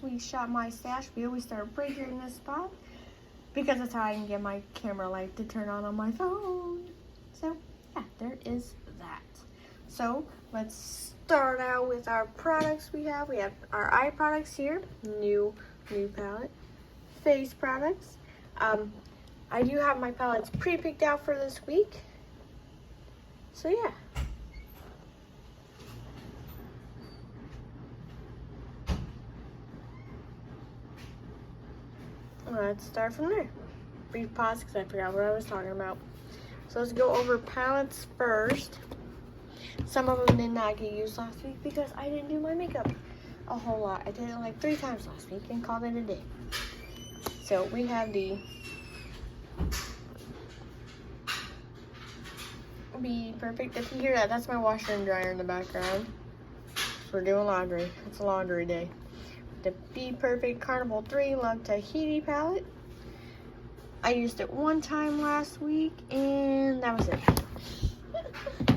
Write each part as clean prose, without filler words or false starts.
we shot my stash, we always start right here in this spot because that's how I can get my camera light to turn on my phone. So yeah, there is that. So let's start out with our products we have. We have our eye products here, new palette, face products. I do have my palettes pre-picked out for this week. So yeah. Let's start from there. Brief pause because I forgot what I was talking about. So let's go over palettes first. Some of them did not get used last week because I didn't do my makeup a whole lot. I did it like 3 times last week and called it a day. So we have the Be Perfect. If you hear that, that's my washer and dryer in the background. We're doing laundry. It's a laundry day. The Be Perfect Carnival 3 Love Tahiti palette. I used it 1 time last week and that was it.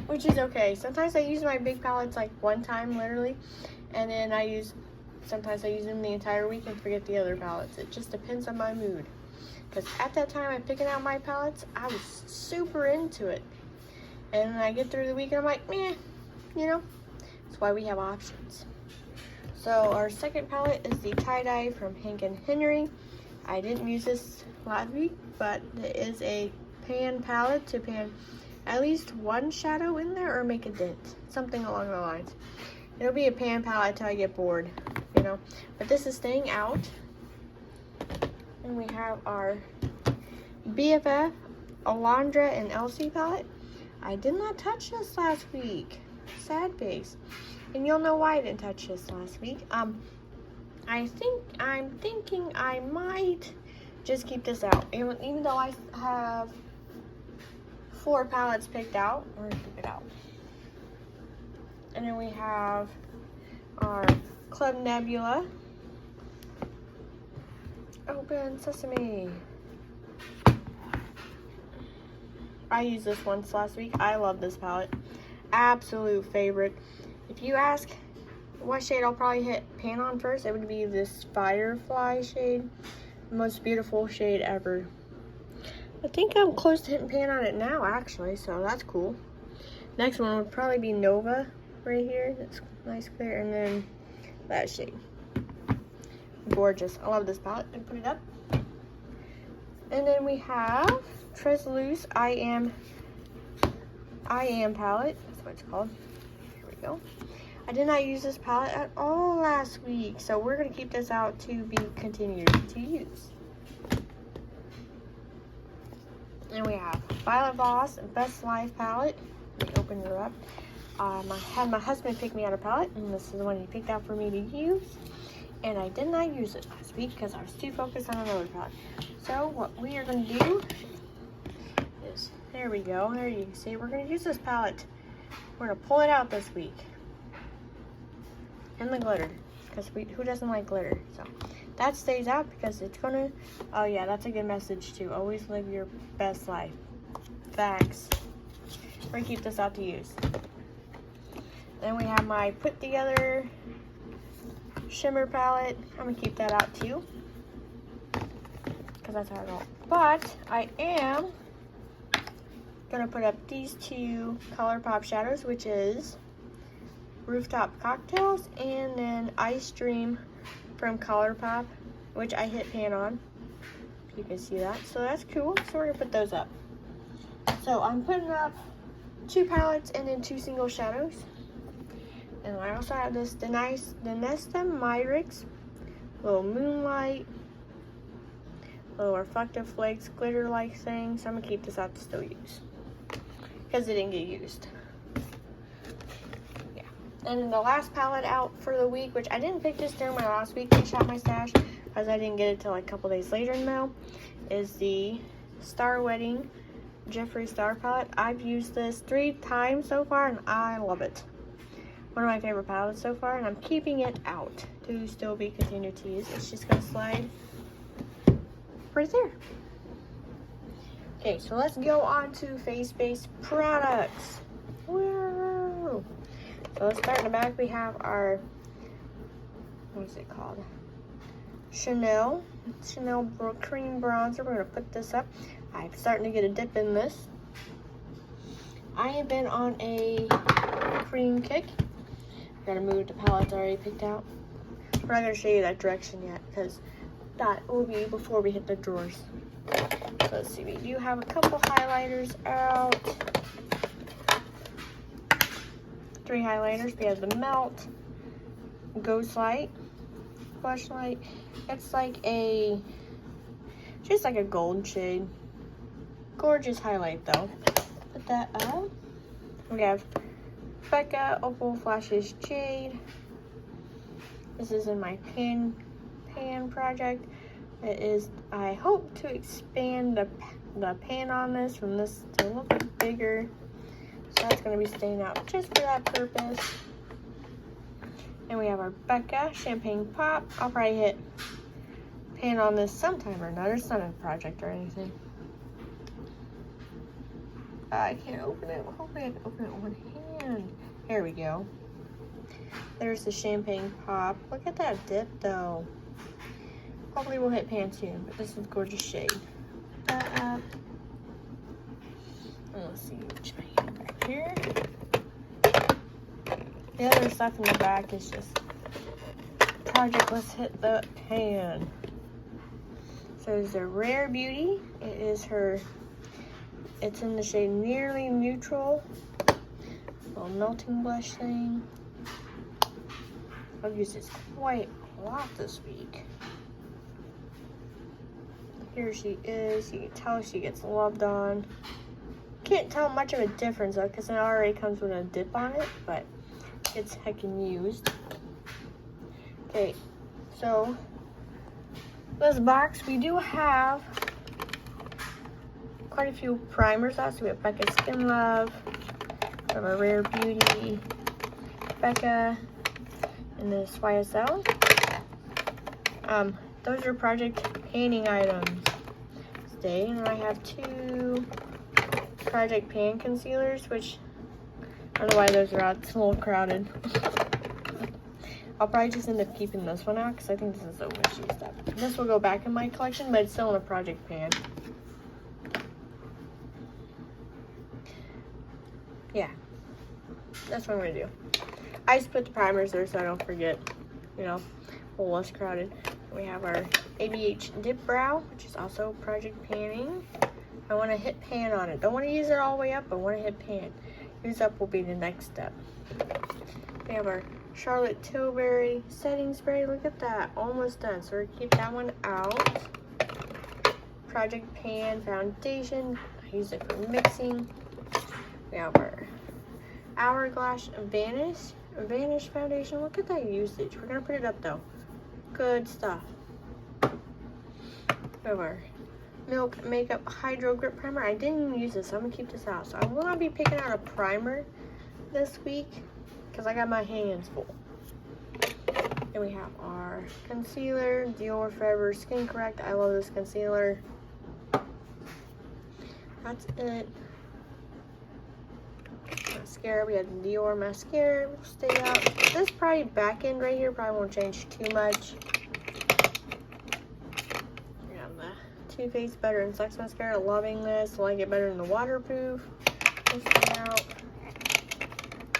Which is okay. Sometimes I use my big palettes like 1 time literally, and then sometimes I use them the entire week and forget the other palettes. It just depends on my mood. Because at that time I'm picking out my palettes, I was super into it. And then I get through the week and I'm like, meh, you know? That's why we have options. So our second palette is the Tie Dye from Hank & Henry. I didn't use this last week, but it is a pan palette to pan at least 1 shadow in there or make a dent. Something along the lines. It'll be a pan palette until I get bored, you know. But this is staying out. And we have our BFF, Alondra, and Elsie palette. I did not touch this last week. Sad face. And you'll know why I didn't touch this last week. I'm thinking I might just keep this out. Even though I have 4 palettes picked out, we're gonna keep it out. And then we have our Club Nebula. Open Sesame. I used this once last week. I love this palette. Absolute favorite. If you ask what shade I'll probably hit pan on first, it would be this Firefly shade. Most beautiful shade ever. I think I'm close to hitting pan on it now, actually, so that's cool. Next one would probably be Nova right here. That's nice clear, and then that shade. Gorgeous. I love this palette. I put it up. And then we have Tresluz I Am palette. That's what it's called. Here we go. I did not use this palette at all last week, so we're going to keep this out to be continued to use. And we have Violet Voss Best Life palette. Let me open it up. I had my husband pick me out a palette, and this is the one he picked out for me to use. And I did not use it last week because I was too focused on another palette. So what we are going to do is, there we go. There you can see, we're going to use this palette. We're going to pull it out this week. And the glitter, because who doesn't like glitter? So that stays out because it's gonna, oh yeah, that's a good message too. Always live your best life. Facts. We're gonna keep this out to use. Then we have my put together shimmer palette. I'm gonna keep that out too, because that's how I roll. But I am gonna put up these 2 ColourPop shadows, which is Rooftop Cocktails and then Ice Dream from ColourPop, which I hit pan on. You can see that. So that's cool. So we're gonna put those up. So I'm putting up 2 palettes and then 2 single shadows. And I also have this Nesta Myrix little moonlight, little reflective flakes glitter-like thing. So I'm gonna keep this out to still use because it didn't get used. And then the last palette out for the week, which I didn't pick this during my last week to shop my stash because I didn't get it till like a couple days later in the mail, is the Star Wedding Jeffree Star palette. I've used this 3 times so far and I love it. One of my favorite palettes so far, and I'm keeping it out to still be continued to use. It's just going to slide right there. Okay, so let's go on to face-based products. Whoa. So let's start in the back. We have our, what is it called? Chanel Cream Bronzer. We're gonna put this up. I'm starting to get a dip in this. I have been on a cream kick. Gotta move the palettes already picked out. We're not gonna show you that direction yet because that will be before we hit the drawers. So let's see, we do have a couple highlighters out. 3 highlighters. We have the Melt Ghost Light Blush Light. It's like just like a gold shade. Gorgeous highlight though. Put that out. We have Becca Opal Flashes Jade. This is in my pan project. It is, I hope to expand the pan on this from this to a little bit bigger. So that's going to be staying out just for that purpose. And we have our Becca Champagne Pop. I'll probably hit pan on this sometime or another. It's not a project or anything. I can't open it. Hopefully I can open it with one hand. There we go. There's the Champagne Pop. Look at that dip though. Hopefully we'll hit pan soon, but this is a gorgeous shade. And let's see which hand back here. The other stuff in the back is just project. Let's hit the pan. So there's a Rare Beauty. It is her, it's in the shade Nearly Neutral. Little melting blush thing. I've used this quite a lot this week. Here she is. You can tell she gets loved on. Can't tell much of a difference though, because it already comes with a dip on it, but it's heckin' used. Okay, so this box, we do have quite a few primers out. So we have Becca Skin Love, we have a Rare Beauty, Becca, and this YSL. Those are project painting items today, and I have 2 project pan concealers, which I don't know why those are out. It's a little crowded. I'll probably just end up keeping this one out because I think this is so much used up. This will go back in my collection, but it's still in a project pan. Yeah, that's what I'm gonna do. I just put the primers there so I don't forget, you know, a little less crowded. We have our ABH Dip Brow, which is also project panning. I want to hit pan on it. Don't want to use it all the way up, but want to hit pan. Use up will be the next step. We have our Charlotte Tilbury setting spray. Look at that, almost done. So we're gonna keep that one out. Project pan foundation. I use it for mixing. We have our Hourglass Vanish foundation. Look at that usage. We're gonna put it up though. Good stuff. We have our Milk Makeup Hydro Grip Primer. I didn't even use this, so I'm gonna keep this out. So I will not be picking out a primer this week because I got my hands full. Then we have our concealer, Dior Forever Skin Correct. I love this concealer. That's it. Mascara, we have the Dior mascara. Will stay out. This probably back end right here probably won't change too much. We have the Too Faced Better and Sex mascara. Loving this. Like it better than the waterproof. Will stay out.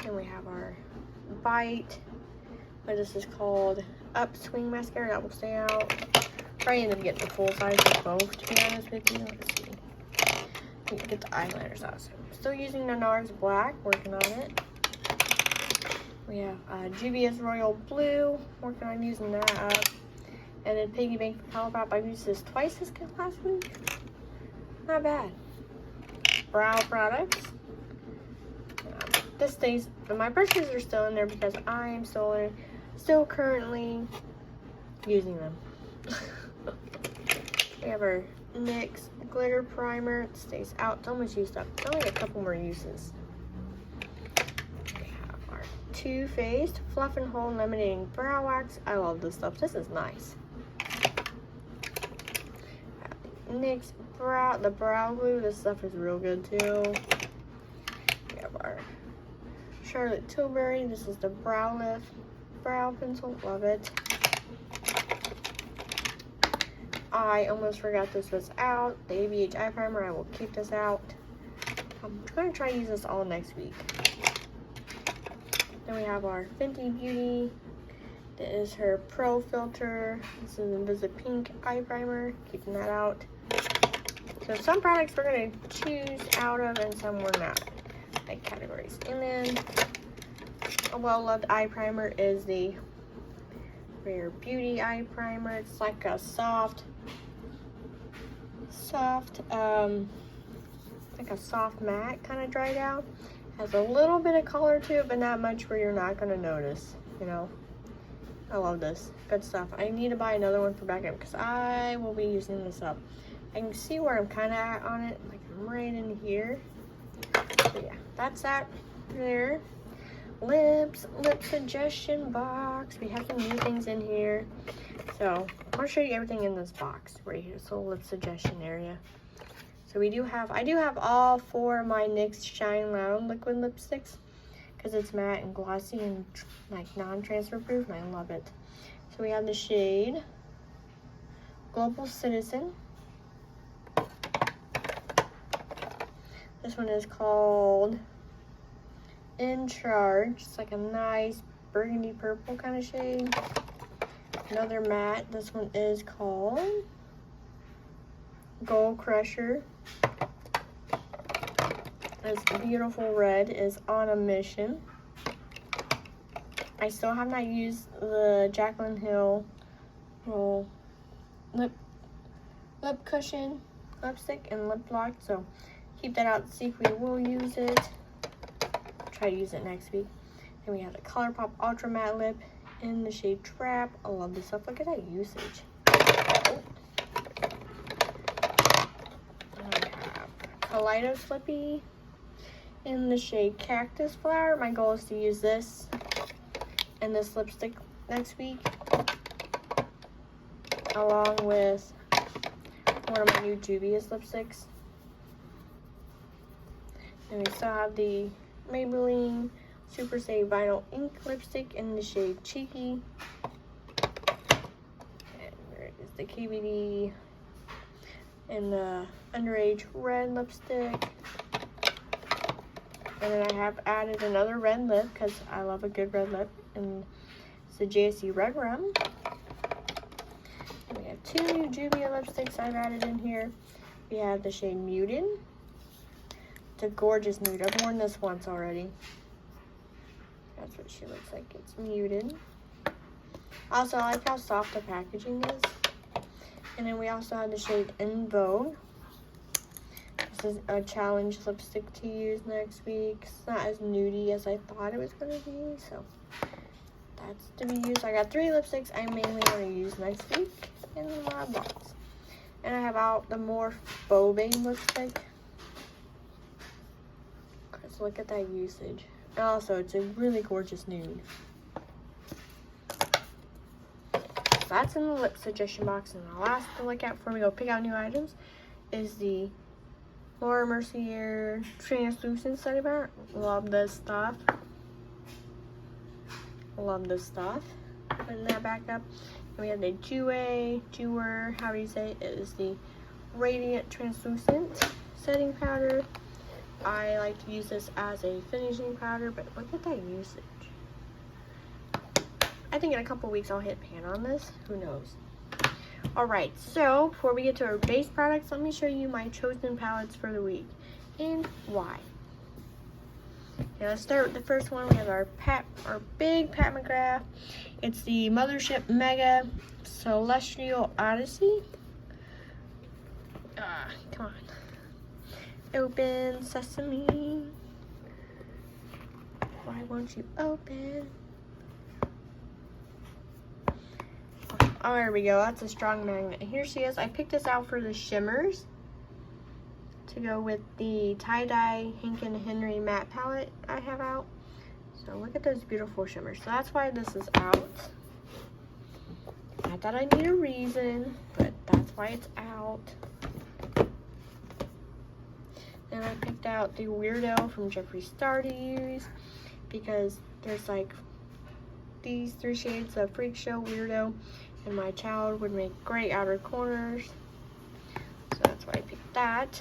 Then we have our Bite. What this is called? Upswing mascara. That will stay out. Probably end up getting the full size of both, to be honest with you. Let's see. Get the eyeliners out. So I'm still using the NARS Black, working on it. We have GBS Royal Blue, working on using that up. And then Piggy Bank from ColourPop. I've used this twice this last week. Not bad. Brow products. This stays, but my brushes are still in there because I am still currently using them. We have our NYX Glitter Primer. It stays out. It's almost used up. It's only a couple more uses. We have our Too Faced Fluff and Hold Laminating Brow Wax. I love this stuff. This is nice. NYX the Brow Glue. This stuff is real good too. We have our Charlotte Tilbury. This is the Brow Lift Brow Pencil. Love it. I almost forgot this was out. The ABH eye primer, I will keep this out. I'm gonna try to use this all next week. Then we have our Fenty Beauty. That is her Pro Filter. This is Invisi Pink eye primer. Keeping that out. So some products we're gonna choose out of and some we're not. Like categories. And then a well-loved eye primer is the Rare Beauty eye primer. It's like a soft, like a soft matte kind of dried out. Has a little bit of color to it, but not much where you're not gonna notice, you know. I love this. Good stuff. I need to buy another one for backup because I will be using this up. I can see where I'm kind of at on it. Like I'm right in here. So yeah, that's that there. Lips, lip suggestion box. We have some new things in here. So I'm gonna show you everything in this box right here. This little lip suggestion area. So I do have all 4 of my NYX Shine Lounge liquid lipsticks because it's matte and glossy and like non-transfer proof, and I love it. So we have the shade Global Citizen. This one is called In Charge. It's like a nice burgundy purple kind of shade. Another matte. This one is called Gold Crusher. This beautiful red is On a Mission. I still have not used the Jaclyn Hill lip cushion lipstick and lip lock, so keep that out to see if we will use it. Try to use it next week. Then we have the ColourPop Ultra Matte Lip in the shade Trap. I love this stuff. Look at that usage. Oh. I have Kaleido Slippy in the shade Cactus Flower. My goal is to use this and this lipstick next week, along with one of my new Juvia's lipsticks. And we still have the Maybelline Super Stay Vinyl Ink lipstick in the shade Cheeky. And there is the KBD in the Underage Red lipstick. And then I have added another red lip because I love a good red lip. And it's the JSC Red Rum. And we have 2 new Juvia lipsticks I've added in here. We have the shade Muted. It's a gorgeous nude. I've worn this once already. That's what she looks like. It's muted. Also, I like how soft the packaging is. And then we also have the shade In Vogue. This is a challenge lipstick to use next week. It's not as nudie as I thought it was going to be, so that's to be used. I got 3 lipsticks I mainly want to use next week in my box. And I have out the Morphe Bobane lipstick. Because look at that usage. And also, it's a really gorgeous nude. That's in the lip suggestion box. And the last to look at before we go pick out new items is the Laura Mercier Translucent Study Bar. Love this stuff. Love this stuff. Putting that back up. And we have the Jouer, how do you say it? It is the Radiant Translucent Setting Powder. I like to use this as a finishing powder, but look at that usage. I think in a couple weeks I'll hit pan on this. Who knows? Alright, so before we get to our base products, let me show you my chosen palettes for the week and why. Okay, let's start with the first one. We have our big Pat McGrath. It's the Mothership Mega Celestial Odyssey. Come on. Open sesame. Why won't you open? Oh, there we go. That's a strong magnet. Here she is. I picked this out for the shimmers to go with the tie-dye Hank & Henry matte palette I have out. So look at those beautiful shimmers. So that's why this is out. Not that I need a reason, but that's why it's out. And I picked out the Weirdo from Jeffree Star to use because there's like these 3 shades of Freak Show, Weirdo, And my child would make great outer corners. So that's why I picked that.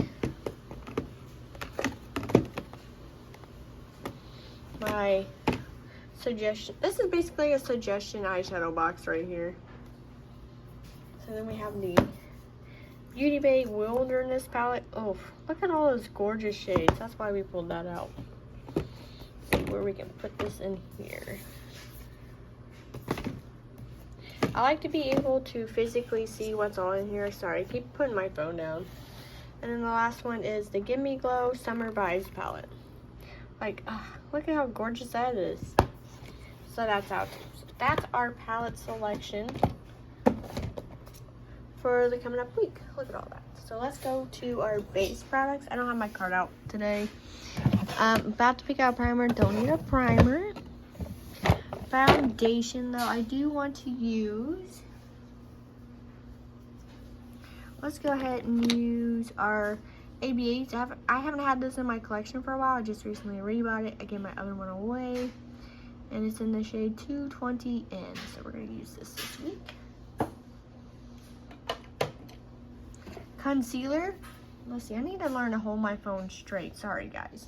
My suggestion, this is basically a suggestion eyeshadow box right here. So then we have the Beauty Bay Wilderness palette. Oh, look at all those gorgeous shades. That's why we pulled that out. See where we can put this in here. I like to be able to physically see what's all in here. Sorry, I keep putting my phone down. And then the last one is the Gimme Glow Summer Vibes palette. Like, look at how gorgeous that is. So that's out. That's our palette selection for the coming up week. Look at all that. So let's go to our base products. I don't have my card out today. About to pick out a primer. Don't need a primer. Foundation, though, I do want to use. Let's go ahead and use our AB8. I haven't had this in my collection for a while. I just recently rebought it. I gave my other one away. And it's in the shade 220N. So we're going to use this week. Concealer. Let's see. I need to learn to hold my phone straight. Sorry, guys.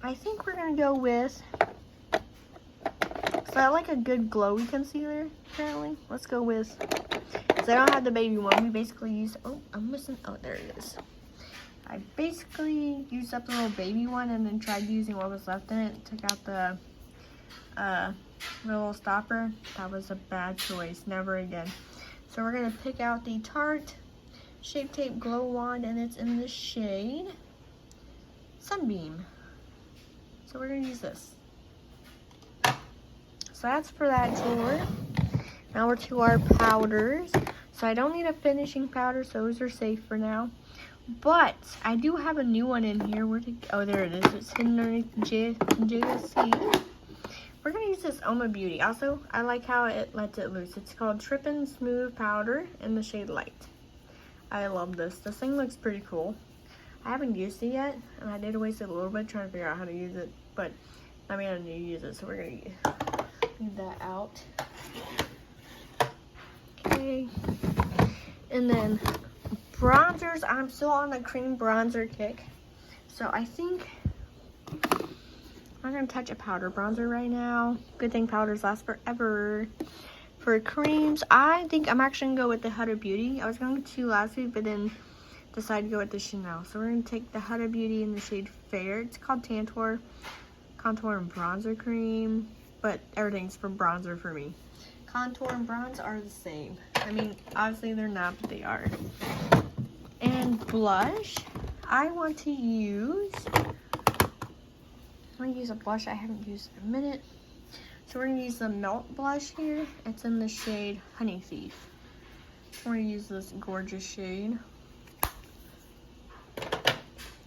I think we're going to go with... So I like a good glowy concealer, apparently. Let's go with... Because I don't have the baby one. We basically use... Oh, I'm missing... Oh, there it is. I basically used up the little baby one and then tried using what was left in it. Took out the little stopper. That was a bad choice. Never again. So we're going to pick out the Tarte Shape Tape Glow Wand, and it's in the shade Sunbeam. So we're going to use this. So that's for that drawer. Now we're to our powders. So I don't need a finishing powder, so those are safe for now. But I do have a new one in here. Oh, there it is. It's hidden underneath JSC. We're going to use this Oma Beauty. Also, I like how it lets it loose. It's called Trippin' Smooth Powder in the shade Light. I love this. This thing looks pretty cool. I haven't used it yet, and I did waste it a little bit trying to figure out how to use it. But I mean, I need to use it, so we're going to leave that out. Okay. And then bronzers. I'm still on the cream bronzer kick. So I think I'm going to touch a powder bronzer right now. Good thing powders last forever. For creams, I think I'm actually going to go with the Huda Beauty. I was going to last week, but then decided to go with the Chanel. So we're going to take the Huda Beauty in the shade Fair. It's called Tantour Contour and Bronzer Cream, but everything's for bronzer for me. Contour and bronze are the same. I mean, obviously they're not, but they are. And blush, I want to use... I'm going to use a blush I haven't used in a minute. So we're going to use the Melt blush here. It's in the shade Honey Thief. We're going to use this gorgeous shade.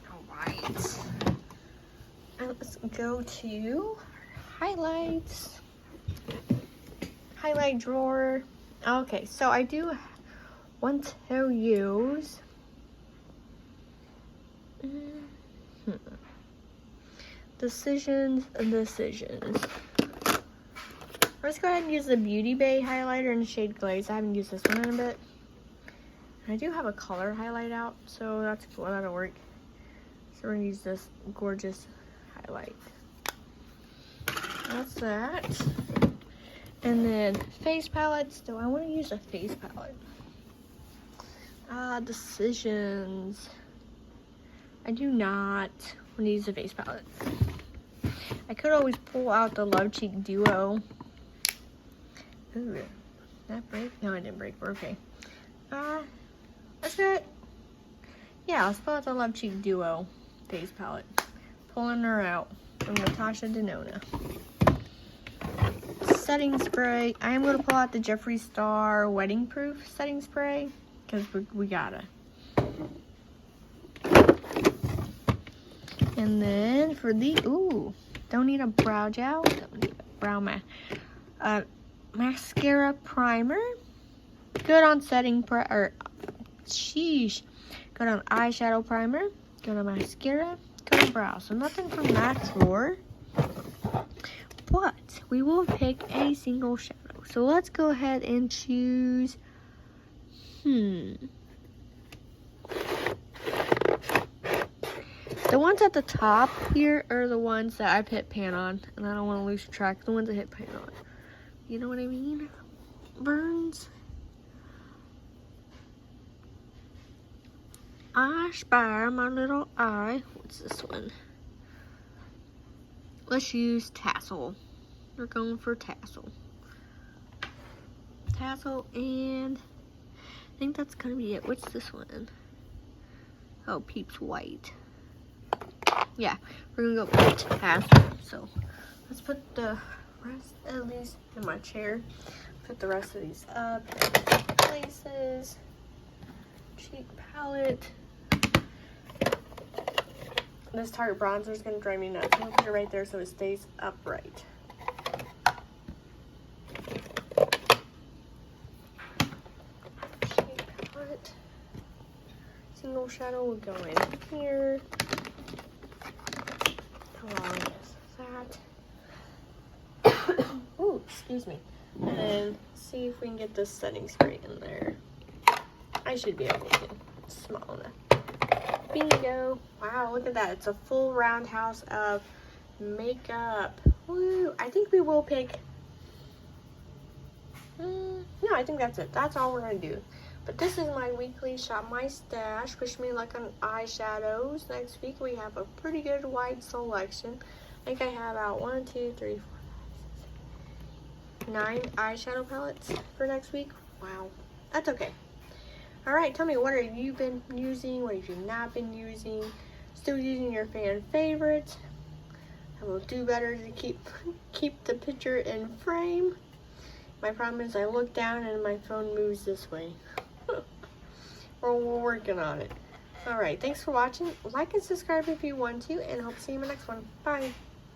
Alright. Let's go to highlights. Highlight drawer. Okay, so I do want to use... Decisions. Let's go ahead and use the Beauty Bay highlighter in the shade Glaze. I haven't used this one in a bit. I do have a color highlight out, so that's cool. That'll work. So we're going to use this gorgeous highlight. That's that. And then face palettes. Do I want to use a face palette? Decisions. I do not want to use a face palette. I could always pull out the Love Cheek Duo. Ooh, did that break? No, it didn't break. We're okay. That's it. Yeah, let's pull out the Love Cheek Duo face palette. Pulling her out from Natasha Denona. Setting spray. I am going to pull out the Jeffree Star Wedding Proof setting spray because we gotta. And then for the don't need a brow gel. Don't need a brow mascara primer. Good on setting good on eyeshadow primer. Good on mascara. Good on brow. So nothing from that drawer. But we will pick a single shadow. So let's go ahead and choose, the ones at the top here are the ones that I've hit pan on, and I don't want to lose track of the ones I hit pan on. You know what I mean? Burns. I spy my little eye. What's this one? Let's use tassel. We're going for tassel. Tassel, and I think that's gonna be it. What's this one? Oh, Peeps White. Yeah, we're gonna go with tassel. So let's put the rest of these in my chair. Put the rest of these up places. Cheek palette. This Tarte bronzer is going to drive me nuts. I'm going to put it right there so it stays upright. Cheek palette. Single shadow will go in here. How long is that? Ooh, excuse me. And then see if we can get this setting spray in there. I should be able to. It's small enough. Bingo. Wow, look at that. It's a full roundhouse of makeup. Woo. I think we will pick... no, I think that's it. That's all we're going to do. But this is my weekly Shop My Stash. Wish me luck on eyeshadows. Next week we have a pretty good wide selection. I think I have out 1, 2, 3, 4, 5, 6, 9 eyeshadow palettes for next week. Wow. That's okay. Alright, tell me, what have you been using? What have you not been using? Still using your fan favorites? I will do better to keep the picture in frame. My problem is I look down and my phone moves this way. We're working on it. Alright, thanks for watching. Like and subscribe if you want to, and hope to see you in my next one. Bye.